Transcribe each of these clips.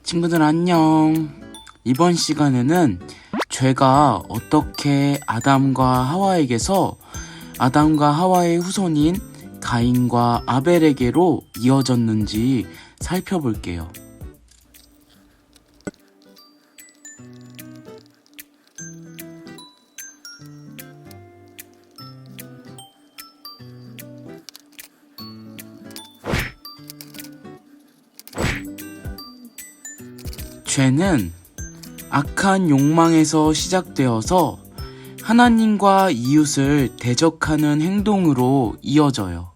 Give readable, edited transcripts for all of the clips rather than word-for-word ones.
친구들 안녕. 이번 시간에는 죄가 어떻게 아담과 하와에게서 아담과 하와의 후손인 가인과 아벨에게로 이어졌는지 살펴볼게요. 죄는 악한 욕망에서 시작되어서 하나님과 이웃을 대적하는 행동으로 이어져요.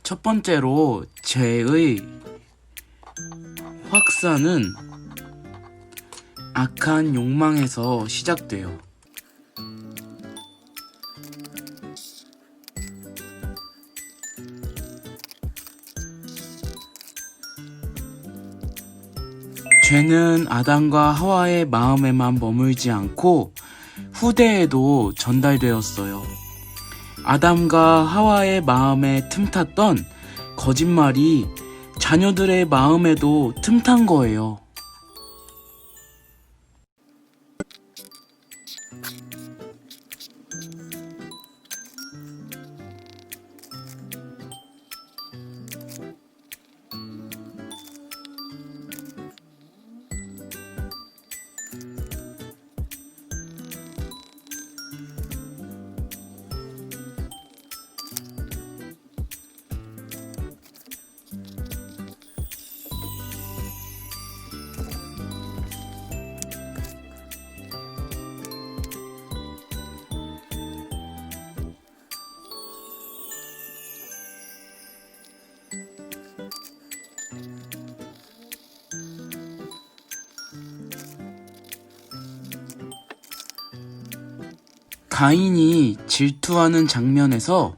첫 번째로 죄의 확산은 악한 욕망에서 시작돼요. 죄는 아담과 하와의 마음에만 머물지 않고 후대에도 전달되었어요. 아담과 하와의 마음에 틈탔던 거짓말이 자녀들의 마음에도 틈탄 거예요. 가인이 질투하는 장면에서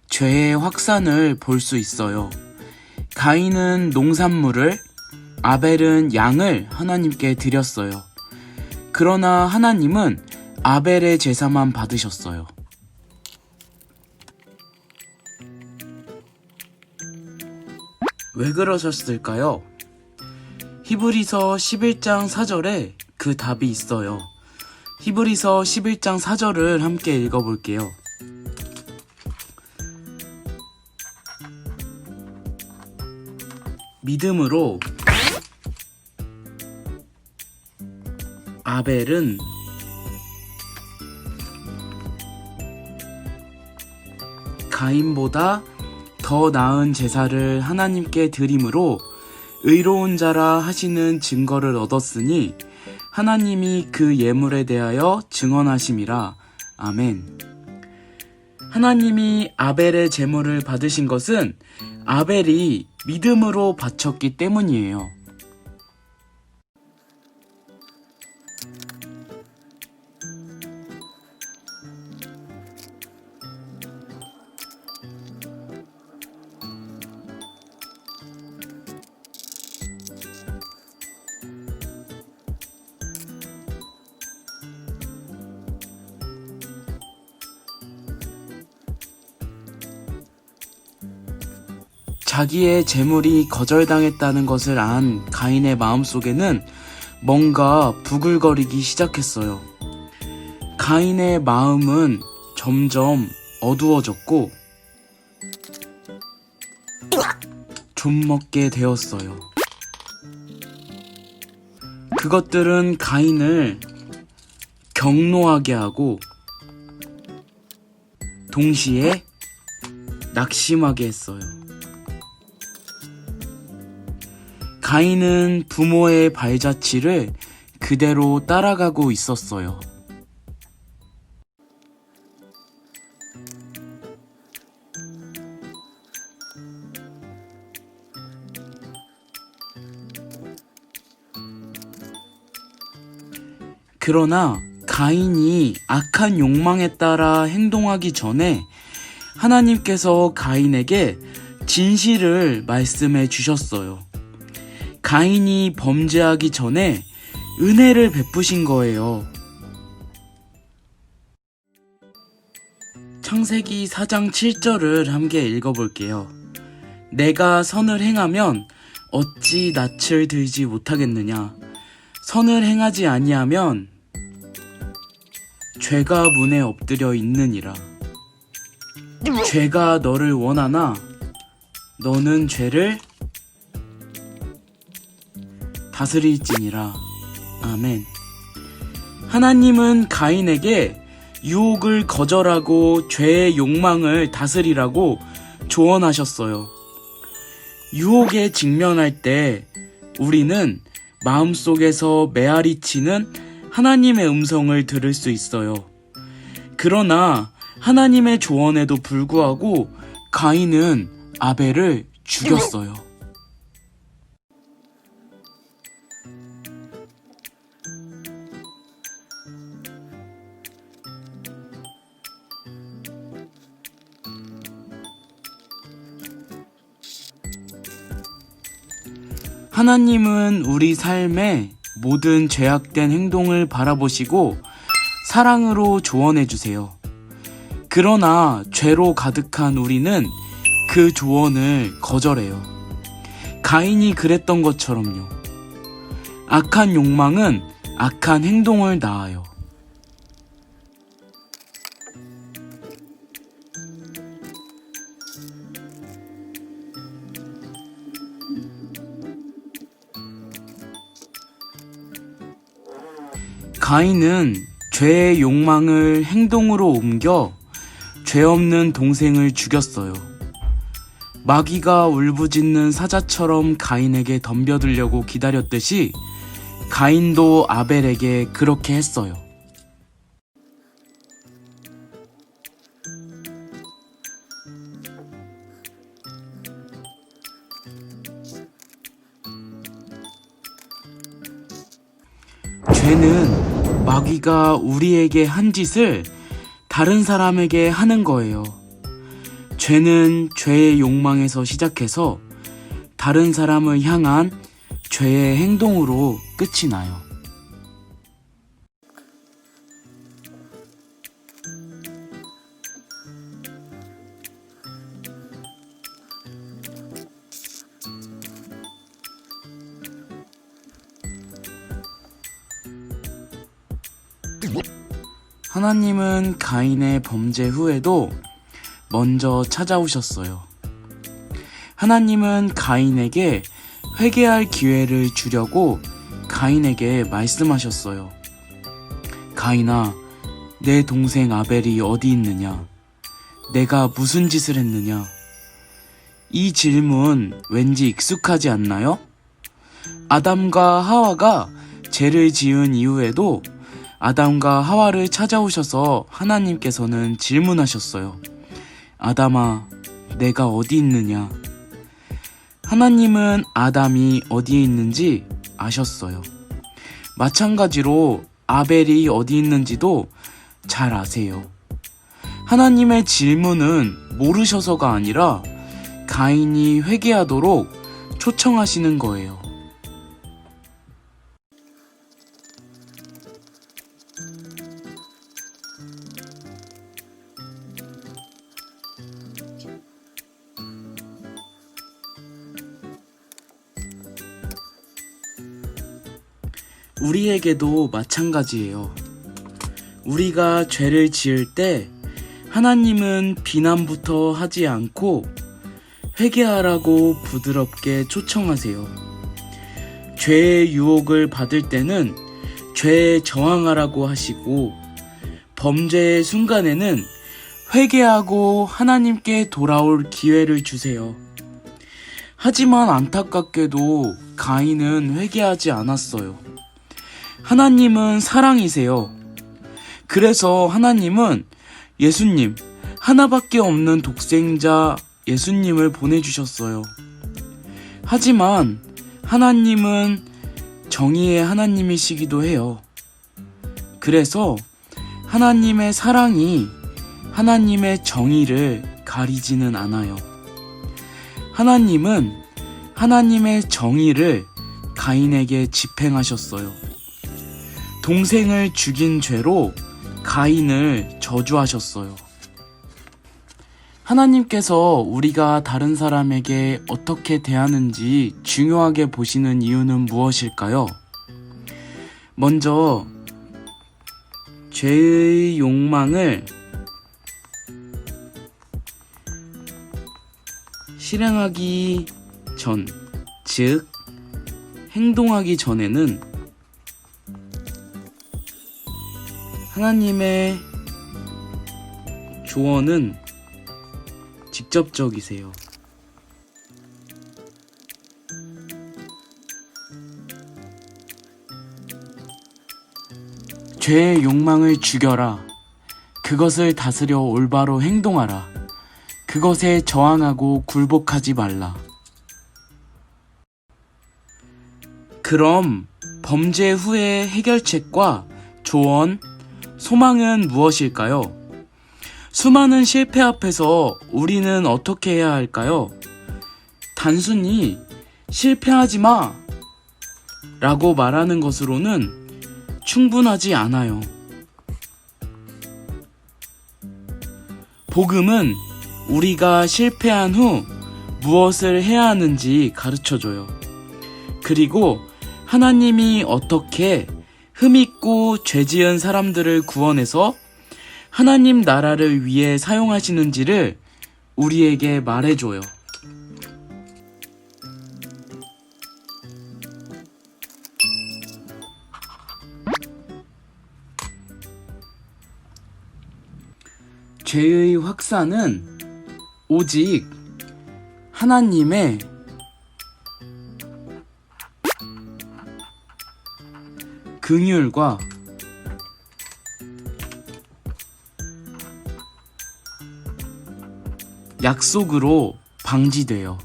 죄의 확산을 볼 수 있어요. 가인은 농산물을, 아벨은 양을 하나님께 드렸어요. 그러나 하나님은 아벨의 제사만 받으셨어요. 왜 그러셨을까요? 히브리서 11장 4절에 그 답이 있어요. 히브리서 11장 4절을 함께 읽어볼게요. 믿음으로 아벨은 가인보다 더 나은 제사를 하나님께 드림으로 의로운 자라 하시는 증거를 얻었으니 하나님이 그 예물에 대하여 증언하심이라. 아멘. 하나님이 아벨의 제물을 받으신 것은 아벨이 믿음으로 바쳤기 때문이에요. 자기의 재물이 거절당했다는 것을 안 가인의 마음속에는 뭔가 부글거리기 시작했어요. 가인의 마음은 점점 어두워졌고 좀먹게 되었어요. 그것들은 가인을 경노하게 하고 동시에 낙심하게 했어요. 가인은 부모의 발자취를 그대로 따라가고 있었어요. 그러나 가인이 악한 욕망에 따라 행동하기 전에 하나님께서 가인에게 진실을 말씀해 주셨어요. 가인이 범죄하기 전에 은혜를 베푸신 거예요. 창세기 4장 7절을 함께 읽어볼게요. 내가 선을 행하면 어찌 낯을 들지 못하겠느냐. 선을 행하지 아니하면 죄가 문에 엎드려 있느니라. 죄가 너를 원하나 너는 죄를 다스릴지니라. 아멘. 하나님은 가인에게 유혹을 거절하고 죄의 욕망을 다스리라고 조언하셨어요. 유혹에 직면할 때 우리는 마음속에서 메아리치는 하나님의 음성을 들을 수 있어요. 그러나 하나님의 조언에도 불구하고 가인은 아벨을 죽였어요. 하나님은 우리 삶의 모든 죄악된 행동을 바라보시고 사랑으로 조언해 주세요. 그러나 죄로 가득한 우리는 그 조언을 거절해요. 가인이 그랬던 것처럼요. 악한 욕망은 악한 행동을 낳아요. 가인은 죄의 욕망을 행동으로 옮겨 죄 없는 동생을 죽였어요. 마귀가 울부짖는 사자처럼 가인에게 덤벼들려고 기다렸듯이 가인도 아벨에게 그렇게 했어요. 죄는 마귀가 우리에게 한 짓을 다른 사람에게 하는 거예요. 죄는 죄의 욕망에서 시작해서 다른 사람을 향한 죄의 행동으로 끝이 나요. 하나님은 가인의 범죄 후에도 먼저 찾아오셨어요. 하나님은 가인에게 회개할 기회를 주려고 가인에게 말씀하셨어요. 가인아, 내 동생 아벨이 어디 있느냐? 내가 무슨 짓을 했느냐? 이 질문 왠지 익숙하지 않나요? 아담과 하와가 죄를 지은 이후에도 아담과 하와를 찾아오셔서 하나님께서는 질문하셨어요. 아담아, 내가 어디 있느냐? 하나님은 아담이 어디에 있는지 아셨어요. 마찬가지로 아벨이 어디 있는지도 잘 아세요. 하나님의 질문은 모르셔서가 아니라 가인이 회개하도록 초청하시는 거예요. 우리에게도 마찬가지예요. 우리가 죄를 지을 때 하나님은 비난부터 하지 않고 회개하라고 부드럽게 초청하세요. 죄의 유혹을 받을 때는 죄에 저항하라고 하시고 범죄의 순간에는 회개하고 하나님께 돌아올 기회를 주세요. 하지만 안타깝게도 가인은 회개하지 않았어요. 하나님은 사랑이세요. 그래서 하나님은 예수님, 하나밖에 없는 독생자 예수님을 보내주셨어요. 하지만 하나님은 정의의 하나님이시기도 해요. 그래서 하나님의 사랑이 하나님의 정의를 가리지는 않아요. 하나님은 하나님의 정의를 가인에게 집행하셨어요. 동생을 죽인 죄로 가인을 저주하셨어요. 하나님께서 우리가 다른 사람에게 어떻게 대하는지 중요하게 보시는 이유는 무엇일까요? 먼저 죄의 욕망을 실행하기 전, 즉 행동하기 전에는 하나님의 조언은 직접적이세요. 죄의 욕망을 죽여라. 그것을 다스려 올바로 행동하라. 그것에 저항하고 굴복하지 말라. 그럼 범죄 후의 해결책과 조언, 소망은 무엇일까요? 수많은 실패 앞에서 우리는 어떻게 해야 할까요? 단순히 실패하지 마! 라고 말하는 것으로는 충분하지 않아요. 복음은 우리가 실패한 후 무엇을 해야 하는지 가르쳐줘요. 그리고 하나님이 어떻게 흠있고 죄지은 사람들을 구원해서 하나님 나라를 위해 사용하시는지를 우리에게 말해줘요. 죄의 확산은 오직 하나님의 긍휼과 약속으로 방지돼요.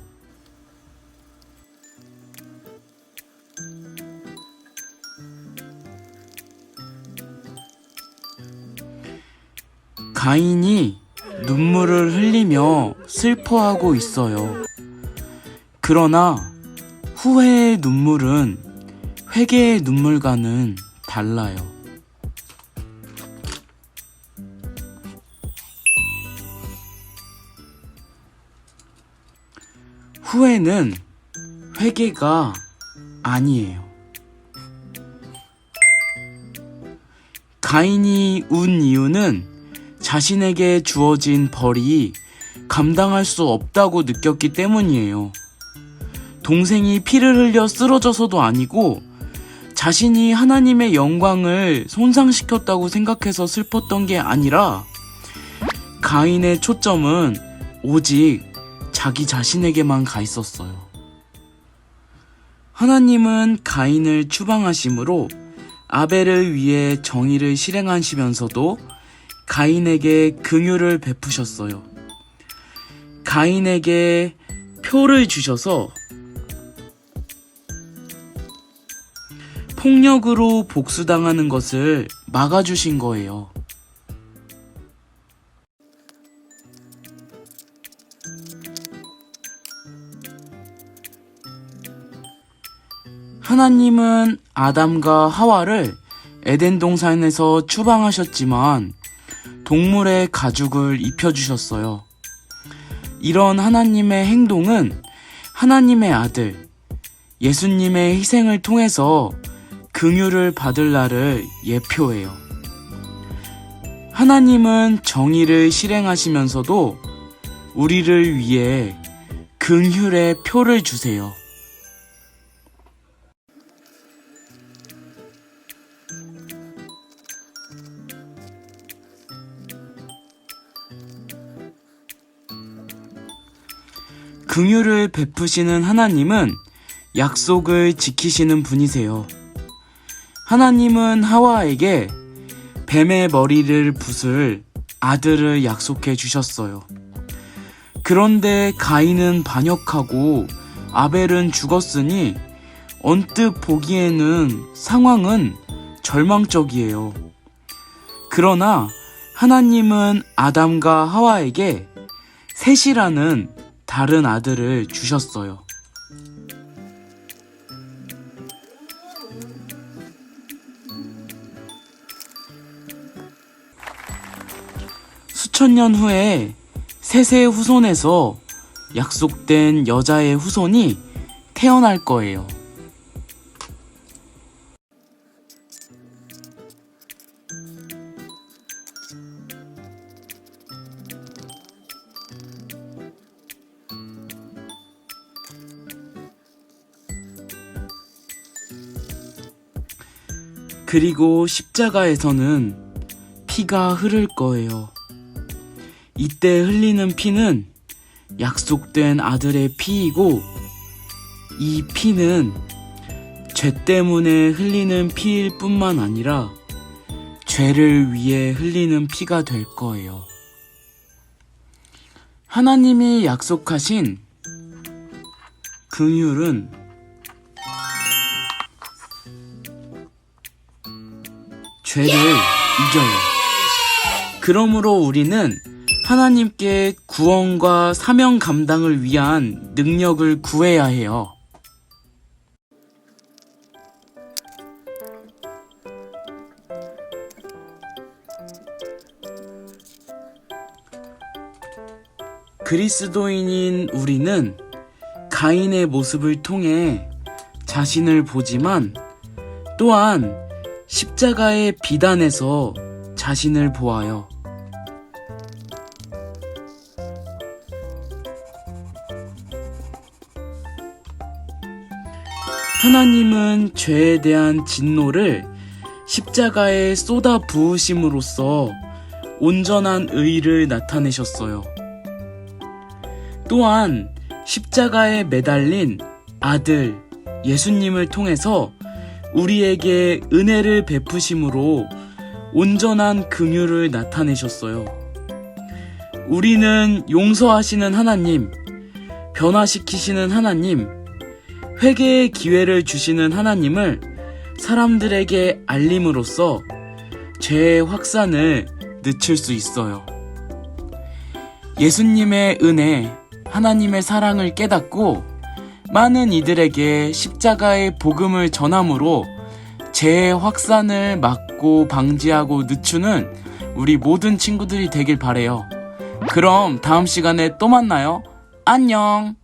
가인이 눈물을 흘리며 슬퍼하고 있어요. 그러나 후회의 눈물은 회개의 눈물과는 달라요. 후회는 회개가 아니에요. 가인이 운 이유는 자신에게 주어진 벌이 감당할 수 없다고 느꼈기 때문이에요. 동생이 피를 흘려 쓰러져서도 아니고 자신이 하나님의 영광을 손상시켰다고 생각해서 슬펐던 게 아니라 가인의 초점은 오직 자기 자신에게만 가 있었어요. 하나님은 가인을 추방하심으로 아벨을 위해 정의를 실행하시면서도 가인에게 긍휼을 베푸셨어요. 가인에게 표를 주셔서 폭력으로 복수당하는 것을 막아주신 거예요. 하나님은 아담과 하와를 에덴 동산에서 추방하셨지만 동물의 가죽을 입혀주셨어요. 이런 하나님의 행동은 하나님의 아들, 예수님의 희생을 통해서 긍휼을 받을 날을 예표해요. 하나님은 정의를 실행하시면서도 우리를 위해 긍휼의 표를 주세요. 긍휼을 베푸시는 하나님은 약속을 지키시는 분이세요. 하나님은 하와에게 뱀의 머리를 부술 아들을 약속해 주셨어요. 그런데 가인은 반역하고 아벨은 죽었으니 언뜻 보기에는 상황은 절망적이에요. 그러나 하나님은 아담과 하와에게 셋이라는 다른 아들을 주셨어요. 수천 년 후에 셋의 후손에서 약속된 여자의 후손이 태어날 거예요. 그리고 십자가에서는 피가 흐를 거예요. 이때 흘리는 피는 약속된 아들의 피이고, 이 피는 죄 때문에 흘리는 피일 뿐만 아니라 죄를 위해 흘리는 피가 될 거예요. 하나님이 약속하신 긍휼은 죄를 이겨요. 그러므로 우리는 하나님께 구원과 사명 감당을 위한 능력을 구해야 해요. 그리스도인인 우리는 가인의 모습을 통해 자신을 보지만 또한 십자가의 비단에서 자신을 보아요. 하나님은 죄에 대한 진노를 십자가에 쏟아 부으심으로써 온전한 의를 나타내셨어요. 또한 십자가에 매달린 아들 예수님을 통해서 우리에게 은혜를 베푸심으로 온전한 긍휼을 나타내셨어요. 우리는 용서하시는 하나님, 변화시키시는 하나님, 회개의 기회를 주시는 하나님을 사람들에게 알림으로써 죄의 확산을 늦출 수 있어요. 예수님의 은혜, 하나님의 사랑을 깨닫고 많은 이들에게 십자가의 복음을 전함으로 죄의 확산을 막고 방지하고 늦추는 우리 모든 친구들이 되길 바래요. 그럼 다음 시간에 또 만나요. 안녕.